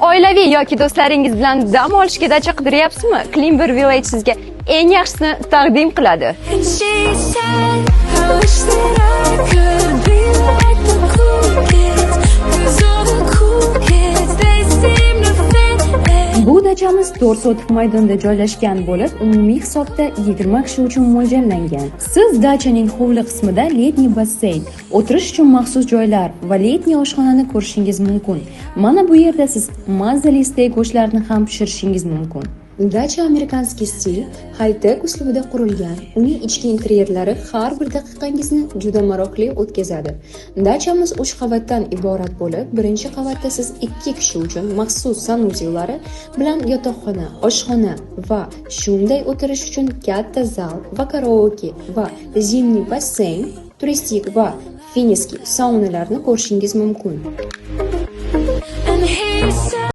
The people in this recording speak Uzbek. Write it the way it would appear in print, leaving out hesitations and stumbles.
Oilaviy yoki do'stlaringiz bilan dam olishga dacha qidiryapsizmi? Climber Village sizga eng yaxshisini taqdim qiladi. Bu dachamiz 4 sotix maydonda joylashgan bo'lib, umumiy hisobda 20 kishi uchun mo'ljallangan. Siz dachaning hovli qismida letniy basseyn, o'tirish uchun maxsus joylar va letniy oshxonani ko'rishingiz mumkin. Mana bu yerda siz mazali steak go'shtlarini ham pishirishingiz mumkin. Dacha amerikanskiy stil, high-tech uslubida qurilgan. Uning ichki interyerlari har bir daqiqangizni juda maroqli o'tkazadi. Dachamiz 3 qavatdan iborat bo'lib, birinchi qavatda siz 2 kishi uchun maxsus sanuzellari bilan yotoqxona, oshxona va shunday o'tirish uchun katta zal va karaoke va zimniy basseyn, turistik va finskiy saunalarni ko'rishingiz mumkin.